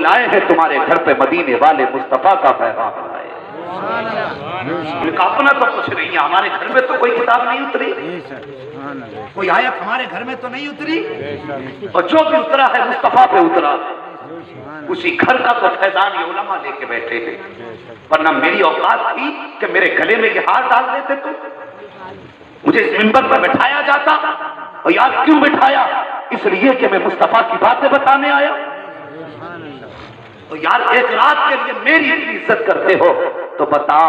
لائے ہیں تمہارے گھر پہ مدینے والے مصطفیٰ کا پیغام لائے۔ ان کا اپنا تو کچھ نہیں ہے، ہمارے گھر میں تو کوئی کتاب نہیں اتری، کوئی آیت ہمارے گھر میں تو نہیں اتری، اور جو بھی اترا ہے مصطفیٰ پہ اترا، اسی گھر کا تو فیضان یہ علماء لے کے بیٹھے ہیں۔ ورنہ میری اوقات تھی کہ میرے گلے میں یہ ہار ڈال دیتے تو مجھے اس منبر پر بٹھایا جاتا، اور یار کیوں بٹھایا؟ اس لیے کہ میں مصطفیٰ کی باتیں بتانے آیا۔ تو یار ایک رات کے لیے میری اتنی عزت کرتے ہو تو بتا،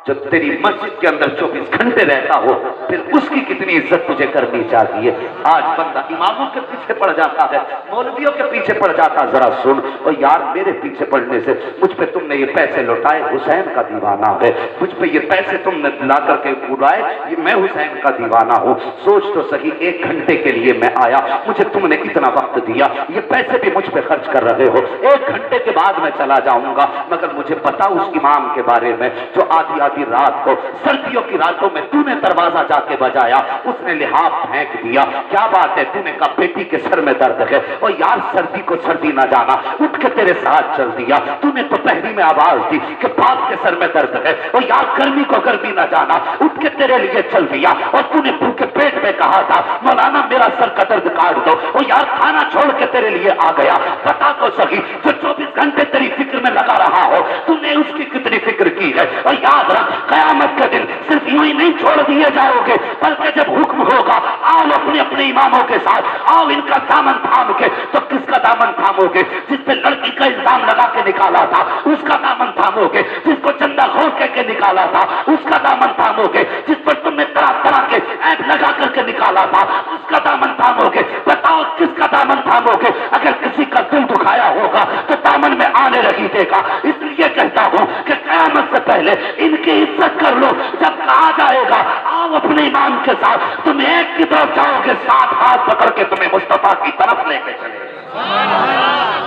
جب تیری مسجد کے اندر 24 گھنٹے رہتا ہو پھر اس کی کتنی عزت تجھے کرنی چاہیے۔ آج بندہ اماموں کے پیچھے پڑ جاتا ہے، مولویوں کے پیچھے پڑ جاتا، ذرا سن، اور یار میرے پیچھے پڑنے سے مجھ پہ تم نے یہ پیسے لوٹائے، حسین کا دیوانہ ہے، مجھ پہ یہ پیسے تم نے لا کر کے اڑائے، یہ میں حسین کا دیوانہ ہوں۔ سوچ تو صحیح، 1 گھنٹے کے لیے میں آیا، مجھے تم نے اتنا وقت دیا، یہ پیسے بھی مجھ پہ خرچ کر رہے ہو، 1 گھنٹے کے بعد میں چلا جاؤں گا، مگر مجھے پتا اس امام کے بارے میں جو آدھی رات کو سردیوں کی راتوں میں تو نے دروازہ جا کے بجایا، اس نے لحاف پھینک دیا، کیا بات ہے، تو نے کہا بیٹی کے سر میں درد ہے، اور یار سردی کو سردی نہ جانا، اٹھ کے تیرے ساتھ چل دیا، تو نے تو پہلی میں آواز دی کہ باپ کے سر میں درد ہے، اور یار گرمی کو گرمی نہ جانا، اٹھ کے تیرے لیے چل دیا، اور تو نے بھوکے پیٹ میں کہا تھا مولانا میرا سر کا درد کاٹ دو، اور یار کھانا چھوڑ کے تیرے لیے آ گیا۔ بتا تو صحیح، جو 24 گھنٹے تیری فکر میں لگا رہا ہو، تو نے اس کی کتنی فکر کی ہے؟ اور یاد رکھ، قیامت کے دن صرف یوں ہی نہیں چھوڑ دیے جاؤ گے، بلکہ جب حکم ہوگا آؤ اپنے اپنے اماموں کے ساتھ، آؤ ان کا دامن تھام کے، تو کس کا دامن تھامو گے؟ جس پہ لڑکی کا الزام لگا کے نکالا تھا اس کا دامن تھامو گے، جس کو چندہ خور کہہ کے نکالا تھا اس کا دامن تھامو گے، جس پر تم نے طرح طرح کے عیب لگا کر کے نکالا تھا اس کا دامن تھامو گے۔ بتاؤ کس کا دامن تھامو گے؟ اگر کسی کا دل دکھایا ہوگا تو دامن میں آنے رہی دے گا۔ اس لیے کہتا ہوں کہ قیامت سے پہلے ان کی عزت کر لو، جب کہا جائے گا آؤ اپنے امام کے ساتھ، تم ایک کی طرف جاؤ گے، 7 ہاتھ پکڑ کے تمہیں مصطفیٰ کی طرف لے کے چلے۔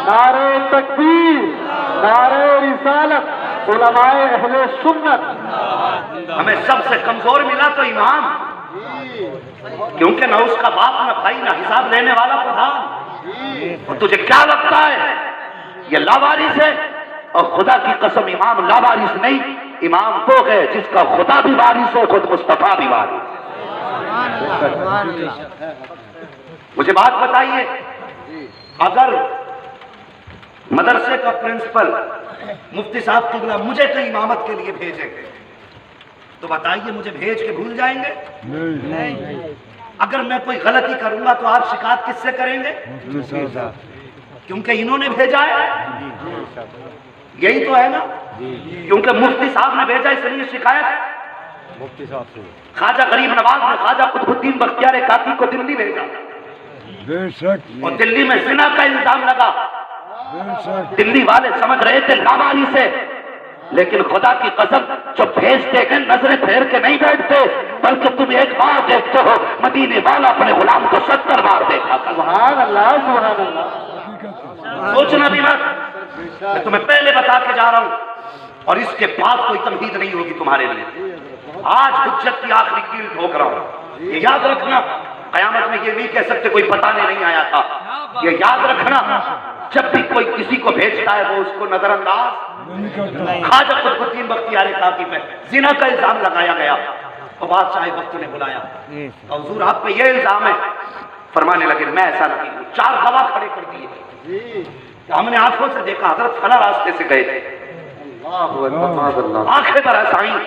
نعرہ تکبیر، نعرہ رسالت، علماء اہل سنت۔ ہمیں سب سے کمزور ملا تو امام، کیونکہ نہ اس کا باپ نہ بھائی نہ حساب لینے والا پردھان۔ اور تجھے کیا لگتا ہے یہ لاوارث ہے؟ اور خدا کی قسم امام لاوارث نہیں، امام وہ ہے جس کا خدا بھی وارث ہے، خود مصطفیٰ بھی وارث ہے۔ مجھے بات بتائیے، اگر مدرسے کا پرنسپل مفتی صاحب قبلہ مجھے کہیں امامت کے لیے بھیجیں گے تو بتائیے مجھے بھیج کے بھول جائیں گے؟ نہیں۔ اگر میں کوئی غلطی کروں گا تو آپ شکایت کس سے کریں گے؟ کیونکہ انہوں نے بھیجا ہے، یہی تو ہے نا، کیونکہ مفتی صاحب نے بھیجا اس لیے شکایت مفتی صاحب سے۔ خواجہ غریب نواز نے خواجہ قطب الدین بختیار کاکی کو دلی بھیجا، اور دلی میں زنا کا الزام لگا، دلی والے سمجھ رہے تھے لاوارث ہے، لیکن خدا کی قسم جو بھیجتے ہیں نظریں پھیر کے نہیں بیٹھتے، بلکہ تم ایک بار دیکھتے ہو، مدینے والا اپنے غلام کو 70 بار دیکھا۔ سبحان اللہ، سبحان اللہ۔ سوچنا بھی مت، میں تمہیں پہلے بتا کے جا رہا ہوں، اور اس کے بعد کوئی تمہید نہیں ہوگی تمہارے لیے۔ آج حجت کی آخری کیل ٹھوک رہا ہوں، یہ یاد رکھنا، قیامت میں یہ نہیں کہہ سکتے کوئی بتانے نہیں آیا تھا، یہ یاد رکھنا، جب بھی کوئی کسی کو بھیجتا ہے وہ اس کو نظر انداز۔ خواجہ قطب الدین بختیار کاکی پہ زنا کا الزام لگایا گیا، تو بادشاہ وقت نے بلایا، حضور آپ پہ یہ الزام ہے، فرمانے لگے میں ایسا نہیں ہوں، 4 گواہ کھڑے کر دیے، ہم نے آنکھوں سے دیکھا حضرت فلاں راستے سے گئے تھے، آنکھیں برس آئیں،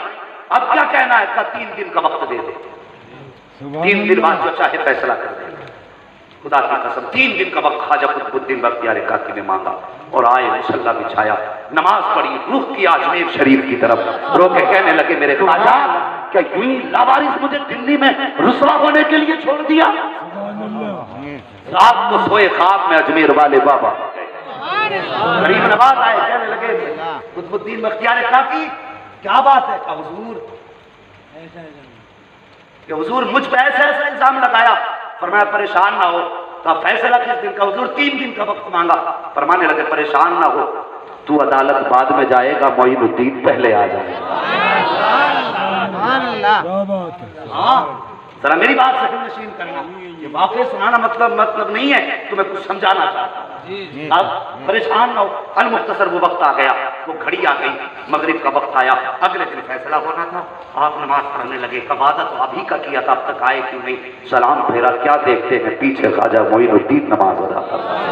اب کیا کہنا ہے؟ کا 3 دن کا وقت دے دے، 3 دن بعد جو چاہے فیصلہ کر دے۔ خدا کی قسم 3 دن کا وقت خواجہ قطب الدین بختیار کاکی نے مانگا، اور آئے مصلی بچھایا، نماز پڑھی، رخ کیا اجمیر شریف کی طرف، رو کے کہنے لگے میرے خواجہ کیا یوں ہی لاوارث مجھے دلی میں رسوا ہونے کے لیے چھوڑ دیا؟ رات کو سوئے خواب میں اجمیر والے بابا غریب نواز آئے، کہنے لگے قطب الدین بختیار کاکی کیا بات ہے؟ کہ حضور مجھ پہ ایسا ایسا الزام لگایا، فرمایا پریشان نہ ہو، تو فیصلہ کس دن کا؟ حضور 3 دن کا وقت مانگا، فرمانے لگے پریشان نہ ہو، تو عدالت بعد میں جائے گا، معین الدین پہلے آ جائے گا۔ ہاں ذرا میری بات سے نشین کرنا، یہ واقعہ سنانا مطلب نہیں ہے، تمہیں کچھ سمجھانا چاہتا ہوں۔ اب پریشان نہ ہو، المختصر وہ وقت آ گیا، وہ گھڑی آ گئی، مغرب کا وقت آیا، اگلے دن فیصلہ ہونا تھا، آپ نماز پڑھنے لگے، وعدہ تو ابھی کا کیا تھا، اب تک آئے کیوں نہیں؟ سلام پھیرا، کیا دیکھتے ہیں پیچھے خواجہ معین الدین نماز ادا کر رہا ہے۔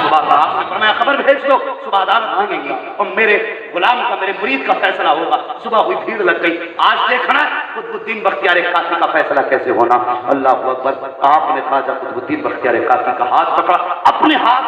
صبح کا آپ نے فرمایا خبر بھیج دو، صبح عدالت لگے گی اور میرے غلام کا، میرے مرید کا فیصلہ ہوگا۔ صبح ہوئی، بھیڑ لگ گئی، آج دیکھنا قطب الدین بختیار کاکی کا فیصلہ کیسے ہونا۔ اللہ اکبر، آپ نے خواجہ قطب الدین بختیار کاکی کا ہاتھ پکڑا، اپنے ہاتھ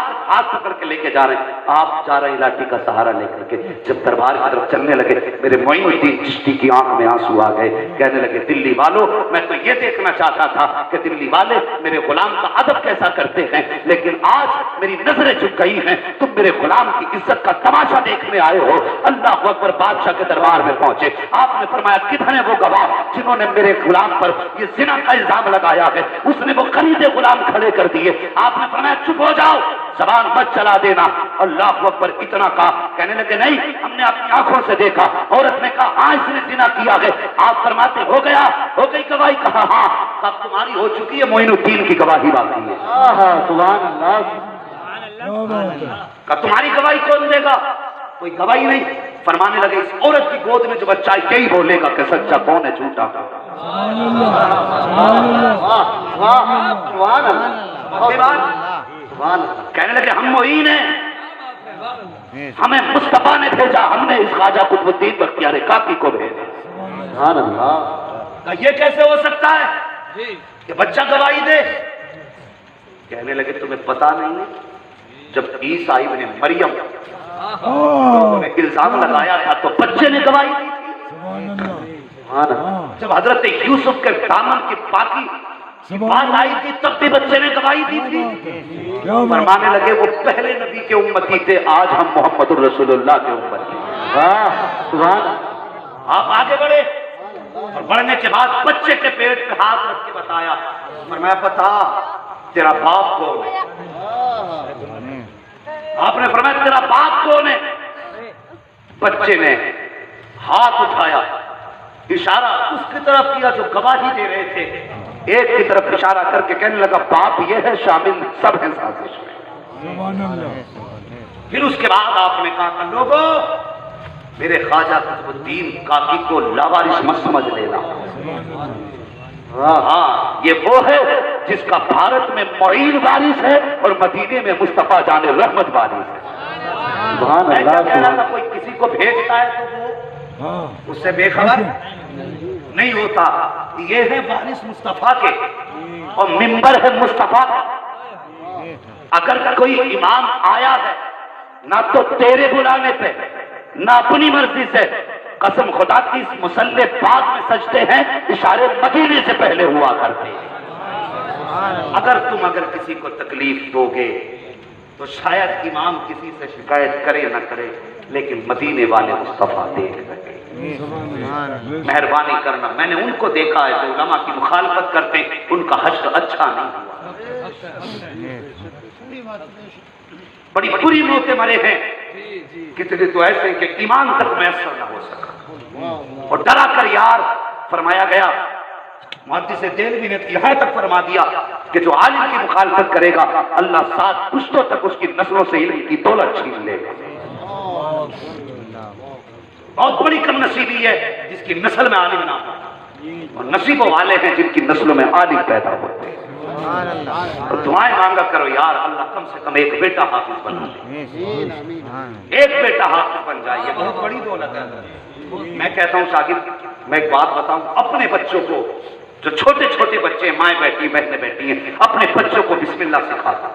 پکڑ کے لے کے جا رہے ہیں، آپ جا رہے ہیں لاٹھی کا سہارا لے کر کے۔ جب دربار کی طرف چلنے لگے، میرے معین الدین چشتی کی آنکھ میں آنسو آ گئے، کہنے لگے دلی والوں، میں تو یہ دیکھنا چاہتا تھا کہ دلی والے میرے غلام کا ادب کیسا کرتے ہیں، لیکن آج میری نظریں جھک گئی ہیں، تم میرے غلام کی عزت کا تماشا دیکھنے آئے ہو۔ اللہ اکبر، بادشاہ کے دربار میں پہنچے، آپ نے فرمایا کدھر ہیں وہ گواہ جنہوں نے میرے غلام پر یہ زنا کا الزام لگایا ہے؟ اس نے وہ خریدے غلام کھڑے کر دیے۔ آپ نے فرمایا چپ ہو جاؤ، زبان مت چلا دینا۔ اللہ اکبر، اتنا کہا، کہنے لگے نہیں، ہم نے اپنی آنکھوں سے دیکھا۔ عورت نے کہا ہاں اس نے زنا کیا ہے۔ آپ فرماتے ہو گئی گواہی؟ کہا ہاں۔ اب تمہاری ہو چکی ہے، معین الدین کی گواہی باقی ہے۔ سبحان اللہ، کہ تمہاری گواہی کون دے گا؟ کوئی گواہی نہیں۔ فرمانے لگے اس عورت کی گود میں جو بچہ ہے یہی بولے گا کہ سچا کون ہے، جھوٹا کون ہے۔ کہنے لگے ہم معین ہیں، ہمیں مصطفیٰ نے بھیجا، ہم نے اس خواجہ قطب الدین بختیار کاکی کو بھیجا۔ سبحان اللہ، یہ کیسے ہو سکتا ہے کہ بچہ گواہی دے؟ کہنے لگے تمہیں پتا نہیں، جب عیسیٰ ابن مریم لوگوں نے الزام لگایا تھا تو بچے نے گواہی دی تھی۔ جب حضرت یوسف کے دامن کی پاکی بات آئی تھی تب بھی بچے نے گواہی دی تھی۔ فرمانے لگے وہ پہلے نبی کے امتی تھے، آج ہم محمد الرسول اللہ کے امتی ہیں۔ آپ آگے بڑھے اور بڑھنے کے بعد بچے کے پیٹ پہ ہاتھ رکھ کے بتایا، فرمایا بتا تیرا باپ کون ہے؟ آپ نے فرمایا تیرا باپ کون ہے؟ بچے نے ہاتھ اٹھایا، اشارہ اس کی طرف کیا جو گواہی دے رہے تھے، ایک کی طرف اشارہ کر کے کہنے لگا باپ یہ ہے، شامل سب ہیں سازش میں۔ پھر اس کے بعد آپ نے کہا کہ لوگوں میرے خواجہ قطب الدین کاکی کو لاوارث مت سمجھ لینا۔ ہاں یہ وہ ہے جس کا بھارت میں معین وارث ہے اور مدینے میں مصطفیٰ جان رحمت وارث ہے۔ میں کیا کہہ رہا تھا، کوئی کسی کو بھیجتا ہے تو وہ اس سے بے خبر نہیں ہوتا۔ یہ ہے وارث مصطفیٰ کے اور منبر ہے مصطفیٰ کا۔ اگر کوئی امام آیا ہے نہ تو تیرے بلانے پہ نہ اپنی مرضی سے، قسم خدا کی اس مصلی پاک میں سجدے ہیں اشارے مدینے سے پہلے ہوا کرتے ہیں۔ اگر کسی کو تکلیف دو گے تو شاید امام کسی سے شکایت کرے نہ کرے، لیکن مدینے والے مصطفیٰ دیکھ سکے۔ مہربانی کرنا، میں نے ان کو دیکھا ہے جو علماء کی مخالفت کرتے ہیں، ان کا حشر اچھا نہیں ہوا، بڑی بری موتیں مرے ہیں۔ کتنے تو ایسے ہیں کہ ایمان تک میسر نہ ہو سکا اور ڈرا کر یار فرمایا گیا۔ محدث دہلوی نے یہاں تک فرما دیا کہ جو عالم کی مخالفت کرے گا اللہ 7 پشتوں تک اس کی نسلوں سے علم کی دولت چھین لے گا۔ بہت بڑی کم نصیبی ہے جس کی نسل میں عالم نہ ہو، اور نصیبوں والے ہیں جن کی نسلوں میں عالم پیدا ہوتے ہیں۔ اور دعائیں مانگا کرو یار اللہ کم سے کم ایک بیٹا حافظ بنا دے، ایک بیٹا حافظ بن جائے، یہ بہت بڑی دولت ہے۔ میں کہتا ہوں شاگرد، میں ایک بات بتاؤں، اپنے بچوں کو، جو چھوٹے چھوٹے بچے مائیں بیٹھی بہنیں بیٹھی ہیں، اپنے بچوں کو بسم اللہ سکھا دو۔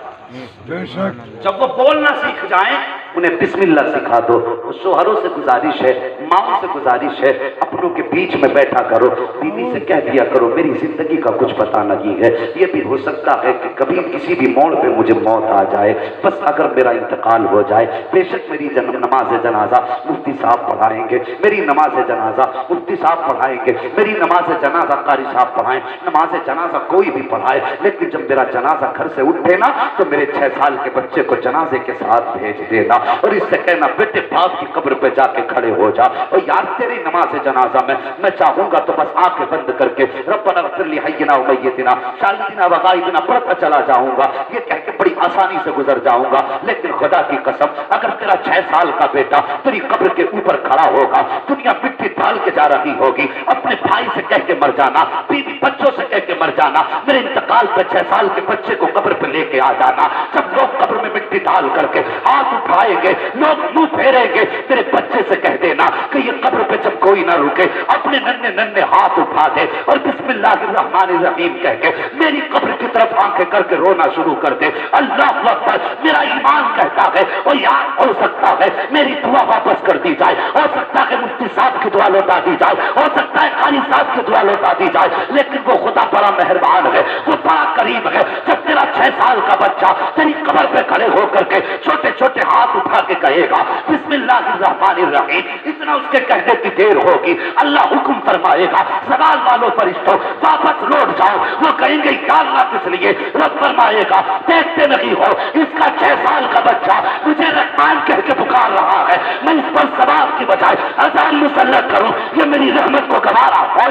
جب وہ بولنا سیکھ جائیں انہیں بسم اللہ سکھا دو۔ شوہروں سے گزارش ہے، ماں سے گزارش ہے، اپنوں کے بیچ میں بیٹھا کرو، بیوی سے کہہ دیا کرو میری زندگی کا کچھ پتہ نہیں ہے، یہ بھی ہو سکتا ہے کہ کبھی کسی بھی موڑ پہ مجھے موت آ جائے، بس اگر میرا انتقال ہو جائے، بے شک میری نماز جنازہ مفتی صاحب پڑھائیں گے، میری نماز جنازہ مفتی صاحب پڑھائیں گے، میری نماز جنازہ قاری صاحب پڑھائیں، نماز جنازہ کوئی بھی پڑھائے، لیکن جب میرا جنازہ گھر سے اٹھے نا تو میرے 6 سال کے بچے کو جنازے کے ساتھ بھیج دینا۔ اور اس سے کہنا بیٹے باپ کی قبر پہ جا کے کھڑے ہو جا، اور یار تیری نماز جنازہ میں چاہوں گا تو بس آنکھیں بند کر کے ربنا اغفر لی حینا و میتنا شاہدنا و غائبنا پڑھتا چلا جاؤں گا، یہ کہہ کے بڑی آسانی سے گزر جاؤں گا۔ لیکن خدا کی قسم اگر تیرا 6 سال کا بیٹا تیری قبر کے اوپر کھڑا ہوگا، دنیا مٹی ڈال کے جا رہی ہوگی، اپنے بھائی سے کہہ کے مر جانا، بیوی بچوں سے کہہ کے مر جانا، میرے انتقال پہ 6 سال کے بچے کو قبر پہ لے کے آ جانا، جب لوگ قبر میں مٹی ڈال کر کے ہاتھ اٹھائیں گے، لوگ منہ پھیریں گے، میرے بچے سے کہہ دینا کہ یہ قبر پہ جب کوئی نہ رکے اپنے ننھے ننھے ہاتھ اٹھا دے اور بسم اللہ الرحمن الرحیم کہہ کے میری قبر کی طرف آنکھیں کر کے رونا شروع کر دے۔ اللہ اکبر، میرا ایمان کہتا ہے اور یاد ہو سکتا ہے میری دعا واپس کر دی جائے، ہو سکتا ہے مفتی صاحب کی دعا لوٹا دی جائے، ہو سکتا ہے قاری صاحب کی دعا لوٹا دی جائے، لیکن وہ خدا بڑا مہربان ہے، وہ بڑا کریم ہے۔ جب تیرا 6 سال کا بچہ تیری قبر پہ کھڑے ہو کر کے چھوٹے چھوٹے ہاتھ اٹھا کے کہے گا بسم اللہ الرحمن الرحیم، اتنا اس کے کہنے کی دیر ہوگی اللہ حکم فرمائے گا سوال والوں فرشتوں واپس لوٹ جاؤ، وہ کہیں گے یا اللہ کس لیے؟ رب فرمائے گا دیکھتے نہیں ہو اس کا 6 سال کا بچہ مجھے رحمان کہہ کے پکار رہا ہے، میں اس پر ثواب کی بجائے عذاب مسلط کروں، یہ میری رحمت کو گوارا ہے۔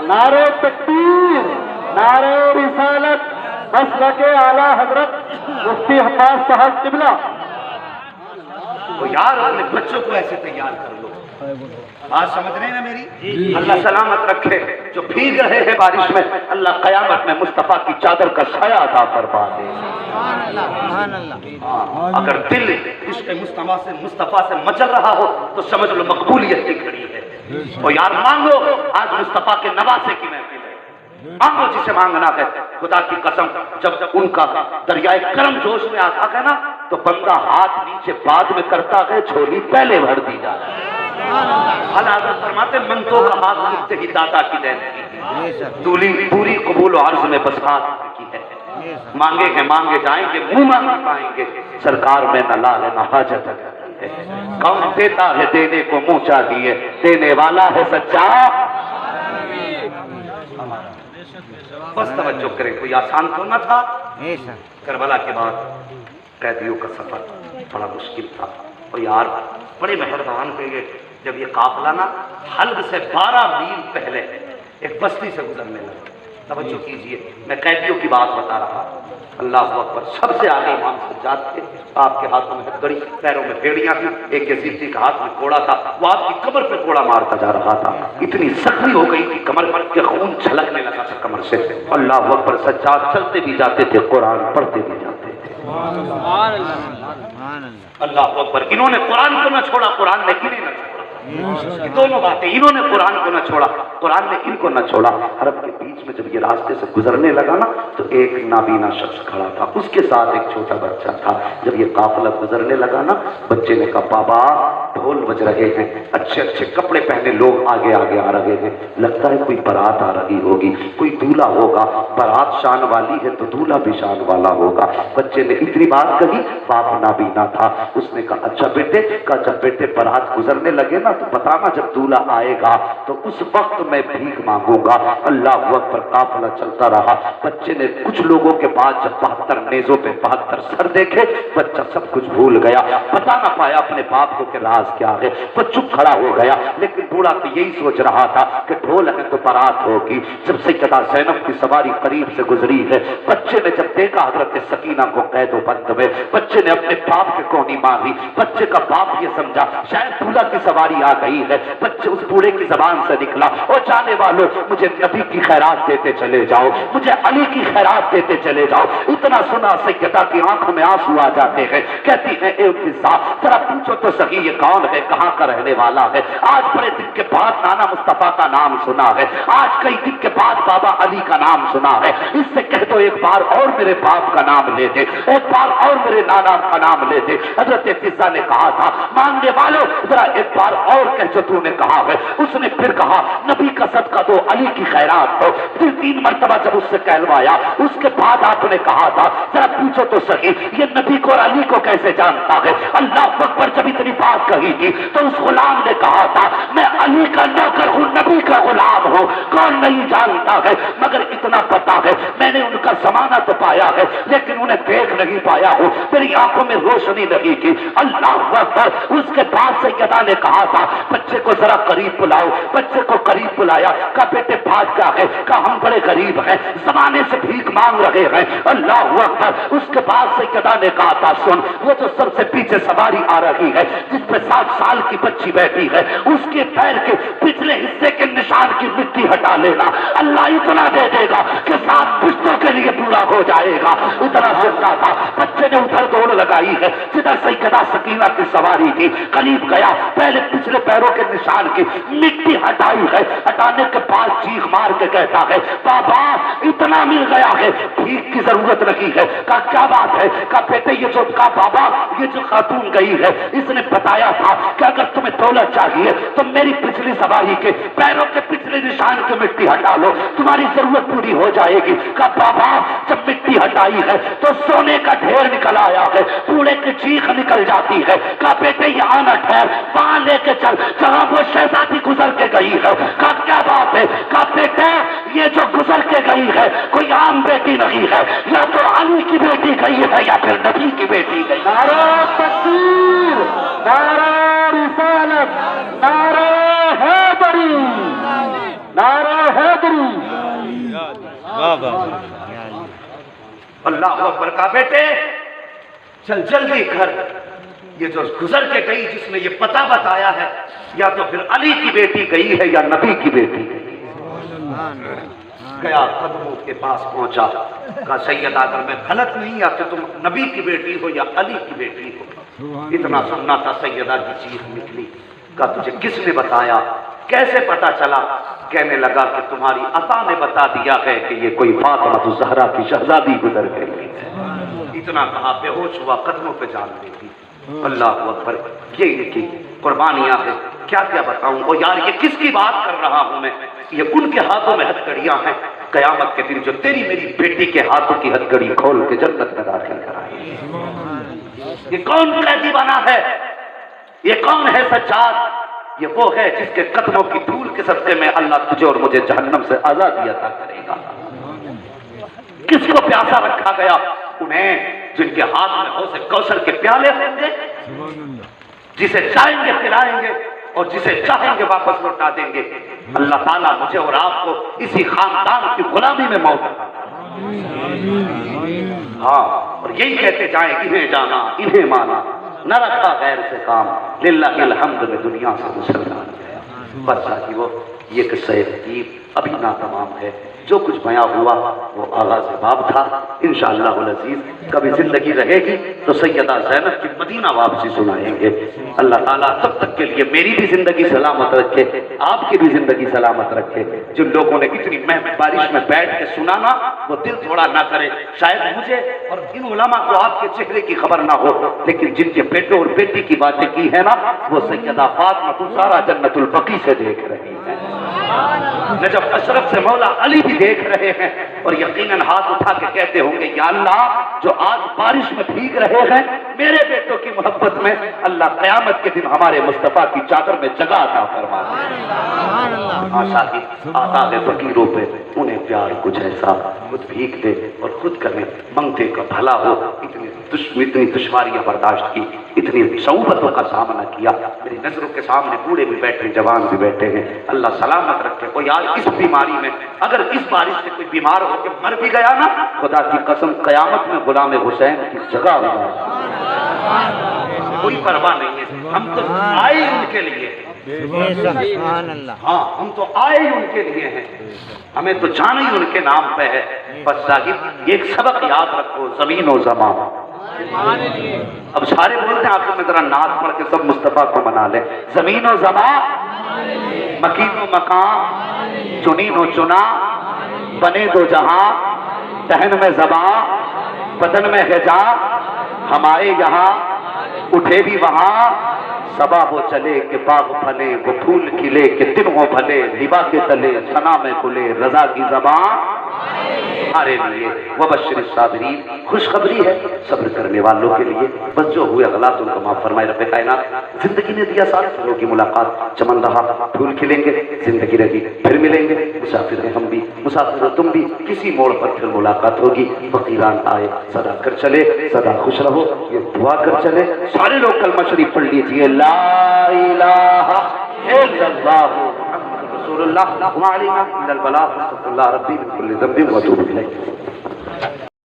نعرہ تکبیر، نعرہ رسالت، مسلک اعلی حضرت مفتی حفاظ صاحب قبلہ۔ تو یار اپنے بچوں کو ایسے تیار کر لو، بات سمجھ رہے ہیں میری؟ اللہ سلامت رکھے، جو بھیگ رہے ہیں بارش میں اللہ قیامت میں مصطفیٰ کی چادر کا سایہ عطا فرما دے۔ اگر دل عشق مصطفیٰ سے مچل رہا ہو تو سمجھ لو مقبولیت کی گھڑی ہے۔ اور یار مانگو، آج مصطفیٰ کے نواسے کی محفل ہے، مانگو جسے مانگنا ہے۔ خدا کی قسم جب ان کا دریائے کرم جوش میں آتا ہے نا تو بندہ ہاتھ نیچے بعد میں کرتا ہے، جھولی پہلے بھر دی جاتی ہے۔ حضرت فرماتے منتوں کا ہاتھ لکھتے ہی داتا کی دین کی دولی پوری قبول و عرض میں بس ہاتھ کی ہے، مانگے ہیں مانگے جائیں گے، منہ مانگ پائیں گے، سرکار میں نہ لال نہ حاجت ہے، کون دیتا ہے دینے کو منہ چاہیے، دینے والا ہے سچا۔ بس توجہ کریں، کوئی آسان تو نہ تھا۔ کربلا کے بعد قیدیوں کا سفر بڑا مشکل تھا، اور یار بڑے مہربان تھے یہ، جب یہ قافلہ نا حلب سے 12 میل پہلے ایک بستی سے گزرنے لگا، توجہ کیجئے، میں قیدیوں کی بات بتا رہا، اللہ اکبر، سب سے آگے امام سجاد تھے، آپ کے ہاتھوں میں ہتھکڑی، پیروں میں بھیڑیاں تھیں، ایک یزیدی کا ہاتھ میں کوڑا تھا، وہ آپ کی کمر پہ کوڑا مارتا جا رہا تھا، اتنی زخمی ہو گئی تھی کمر کہ خون چھلکنے لگا تھا کمر سے۔ اللہ اکبر، سجاد چلتے بھی جاتے تھے، قرآن پڑھتے بھی جاتے تھے۔ اللہ اکبر، انہوں نے قرآن کو نہ چھوڑا، قرآن نے انہیں نہ چھوڑا، یہ دونوں باتیں، انہوں نے قرآن کو نہ چھوڑا، قرآن نے ان کو نہ چھوڑا۔ عرب کے بیچ میں جب یہ راستے سے گزرنے لگا نا تو ایک نابینا شخص کھڑا تھا، اس کے ساتھ ایک چھوٹا بچہ تھا۔ جب یہ قافلہ گزرنے لگا نا بچے نے کہا بابا ڈھول بج رہے ہیں، اچھے اچھے کپڑے پہنے لوگ آگے آگے آ رہے ہیں، لگتا ہے کوئی بارات آ رہی ہوگی، کوئی دولہا ہوگا، بارات شان والی ہے تو دولہا بھی شان والا ہوگا۔ بچے نے اتنی بات کہی، باپ نابینا تھا، اس نے کہا اچھا بیٹے، کہا جب بیٹے بارات گزرنے لگے نا تو بتانا جب دولہا آئے گا تو اس وقت میں بھیک مانگوں گا۔ اللہ اکبر، قافلہ چلتا رہا، بچے نے کچھ لوگوں کے بعد جب 72 نیزوں پہ 72 سر دیکھے، بچہ سب کچھ بھول گیا، بتا نہ پایا اپنے باپ کو کہ راز کیا ہے، وہ چپ کھڑا ہو گیا۔ لیکن بوڑھا تو یہی سوچ رہا تھا کہ ڈھول ہے تو بارات ہوگی۔ جب سیدہ زینب کی سواری قریب سے گزری ہے، بچے نے جب دیکھا حضرت سکینہ کو قید و بند میں، بچے نے اپنے باپ کے کونی ماری، بچے کا باپ یہ سمجھا شاید دولہا کی سواری آ گئی ہے، بچے اس بوڑھے کی زبان سے نکلا اور جانے والوں مجھے نبی کی خیرات دیتے چلے جاؤ، مجھے علی کی خیرات دیتے چلے جاؤ۔ اتنا سنا سیدہ کی آنکھوں میں آنسو آ جاتے ہیں، کہتی ہے اے فضا ذرا پوچھو تو صحیح یہ کون ہے، کہاں کا رہنے والا ہے؟ آج بڑے دن کے بعد نانا مصطفیٰ کا نام سنا ہے، آج کئی دن کے بعد بابا علی کا نام سنا ہے، اس سے کہہ دو ایک بار اور میرے باپ کا نام لے دے، ایک بار اور میرے نانا کا نام لے دے۔ حضرت فضا نے کہا تھا مانگنے والوں ذرا ایک بار اور کہہ جو تو نے کہا ہے۔ اس نے پھر کہا نبی کا صدقہ دو، علی کی خیرات دو۔ پھر 3 مرتبہ جب اس سے کہلوایا، اس کے بعد آپ نے کہا تھا ذرا پوچھو تو صحیح یہ نبی کو اور علی کو کیسے جانتا ہے؟ اللہ اکبر، جب اتنی بات کہی تھی تو اس غلام نے کہا تھا میں علی کا نوکر ہوں، نبی کا غلام ہوں، کون نہیں جانتا ہے، مگر اتنا پتا ہے میں نے ان کا زمانہ تو پایا ہے لیکن انہیں دیکھ نہیں پایا ہوں، میری آنکھوں میں روشنی نہیں کی۔ اللہ اکبر۔ اس کے بعد سیدہ نے کہا تھا بچے کو ذرا قریب بلاؤ، بچے کو قریب بلایا، کہا بیٹے بات کیا ہے، کہا ہم بڑے غریب ہیں، زمانے سے بھیک مانگ رہے ہیں۔ اللہ اکبر۔ اس کے بعد سیدہ نے کہا تھا سن، وہ جو سب سے پیچھے سواری آ رہی ہے جس پہ 7 سال کی بچی بیٹھی ہے، اس کے پیر کے پچھلے حصے کے نشان کی مٹی ہٹا لینا، اللہ اتنا دے دے گا کہ 7 پشتوں کے لیے پورا ہو جائے گا۔ اتنا سنتا تھا، بچے نے ادھر دوڑ لگائی ہے جدھر سیدہ سکینہ کی سواری تھی، قریب گیا، پہلے پچھلے پیروں کے نشان کی مٹی ہٹائی ہے، ہٹانے کے بعد چیخ مار کے کہتا ہے بابا اتنا مل گیا ہے، بھیک کی ضرورت نہیں ہے۔ کہا کیا بات ہے، کہا بیٹے یہ جو، کہا بابا یہ جو خاتون گئی ہے اس نے بتایا تھا کہ اگر تمہیں دولت چاہیے تو میری پچھلی سواری کے پیروں کے پچھلے نشان کی مٹی ہٹا لو، تمہاری ضرورت پوری ہو جائے گی۔ کہا بابا جب مٹی ہٹائی ہے تو سونے کا ڈھیر نکل آیا ہے، کوڑے کی چیخ نکل جاتی ہے۔ کہا بیٹے یہاں نہ ٹھہر، وہاں لے کے چل جہاں وہ شہزادی گزر کے گئی ہے۔ کہا کیا بات ہے، کہا بیٹے یہ جو گزر کے گئی ہے کوئی عام بیٹی نہیں ہے، یا تو علی کی بیٹی گئی ہے یا پھر نبی کی بیٹی گئی۔ نعرہ تکبیر، نعرہ رسالت، نعرہ حیدری، نعرہ حیدری۔ اللہ اکبر۔ کہا بیٹے چل جلدی کر، یہ جو گزر کے گئی جس نے یہ پتہ بتایا ہے یا تو پھر علی کی بیٹی گئی ہے یا نبی کی بیٹی گئی۔ گیا قدموں کے پاس پہنچا، کہا سیدہ اگر میں غلط نہیں یا تو تم نبی کی بیٹی ہو یا علی کی بیٹی ہو۔ اتنا سننا تھا، سیدہ کی چیخ نکلی، کہا تجھے کس نے بتایا، کیسے پتا چلا؟ کہنے لگا کہ تمہاری عطا نے بتا دیا ہے کہ یہ کوئی فاطمہ الزہرا کی شہزادی گزر گئی ہے۔ اتنا کہا بے ہوش ہوا، قدموں پہ جان دے دی۔ اللہ اکبر۔ یہ ان کی قربانیاں ہیں، کیا کیا بتاؤں۔ او یار یہ کس کی بات کر رہا ہوں میں، یہ ان کے ہاتھوں میں ہتھکڑیاں ہیں، قیامت کے دن جو تیری میری بیٹی کے ہاتھوں کی ہتھکڑی کھول کے جنت میں داخل کرائے۔ یہ کون قیدی بنا ہے، یہ کون ہے سجاد؟ یہ وہ ہے جس کے قدموں کی دھول کے صدقے میں اللہ تجھے اور مجھے جہنم سے آزادی عطا کرے گا۔ کس کو پیاسا رکھا گیا؟ انہیں جن کے ہاتھ میں حوض کوثر کے پیالے ہوں گے، جسے چاہیں گے پلائیں گے اور جسے چاہیں گے واپس لوٹا دیں گے۔ اللہ تعالیٰ مجھے اور آپ کو اسی خاندان کی غلامی میں موت عطا کرے۔ ہاں، اور یہی کہتے جائیں انہیں جانا انہیں مانا، نہ رکھا غیر سے کام، للہ الحمد میں دنیا سے مسلمان گیا۔ بس ساتھی وہ یہ قصہ حکیم ابھی ناتمام ہے، جو کچھ بیان ہوا وہ آغاز باب تھا۔ انشاءاللہ العزیز کبھی زندگی رہے گی تو سیدہ زینب کی مدینہ واپسی سنائیں گے۔ اللہ تعالیٰ تب تک کے لیے میری بھی زندگی سلامت رکھے، آپ کی بھی زندگی سلامت رکھے۔ جن لوگوں نے اتنی بارش میں بیٹھ کے سنانا وہ دل تھوڑا نہ کرے، شاید مجھے اور ان علماء کو آپ کے چہرے کی خبر نہ ہو، لیکن جن کے بیٹے اور بیٹی کی باتیں کی ہے نا وہ سیدہ فاطمہ الزہرا جنت البقیع سے دیکھ رہی ہیں، نجف اشرف سے مولا علی بھی دیکھ رہے ہیں، اور یقیناً ہاتھ اٹھا کے کہتے ہوں گے یا اللہ جو آج بارش میں بھیگ رہے ہیں میرے بیٹوں کی محبت میں، اللہ قیامت کے دن ہمارے مصطفیٰ کی چادر میں جگہ عطا فرما دے۔ آشا ہی آتا ہے فقیروں پہ انہیں پیار کچھ ایسا، خود بھیگ دے اور خود کریں، منگتے کا بھلا ہو۔ اتنی دشواریاں برداشت کی، اتنی صعوبتوں کا سامنا کیا، میری نظروں کے سامنے بوڑھے بھی بیٹھے جوان بھی بیٹھے ہیں، اللہ سلامت رکھے۔ اور یار اس بیماری میں اگر اس بارش سے کوئی بیمار ہو کے مر بھی گیا نا، خدا کی قسم قیامت میں غلام حسین کی جگہ ہوگا، کوئی پرواہ نہیں ہے، ہم تو آئے ان کے لیے، ہاں ہم تو آئے ان کے لیے ہیں، ہمیں تو جانا ہی ان کے نام پہ ہے۔ بس صاحب ایک سبق یاد رکھو، زمین و زمان۔ اب سارے بولتے ہیں آخر میں ذرا نعت پڑھ کے سب مصطفیٰ کو منا لیں۔ زمین و زمان، مکین و مکان، چنین و چنا، بنے دو جہاں، دہن میں زباں، بدن میں غذا، ہم آئے یہاں اٹھے بھی وہاں، صبا وہ چلے کہ باغ پھلے، وہ پھول کھلے کہ دن ہو بھلے، لبا کے تلے ثنا میں کھلے، رضا کی زبان ہمارے لیے۔ وبشر الصابرین، خوشخبری ہے صبر کرنے کرنے والوں کے لیے بس جو ہوئے غلط ان کو معاف فرمائے رب کائنات۔ زندگی نے دیا ساتھ لوگوں کی ملاقات، چمن رہا پھول کھلیں گے، زندگی رہی پھر ملیں گے، مسافر ہیں ہم بھی، مسافر ہو تم بھی، کسی موڑ پر پھر ملاقات ہوگی۔ فقیران آئے صدا کر چلے، صدا خوش رہو، یہ دعا کر چلے۔ سارے لوگ کلمہ شریف پڑھ لیجئے، لا الہ الا اللہ محمد رسول اللہ وعلینا من البلاغ، استغفر اللہ ربی من کل ذنب واتوب الیہ۔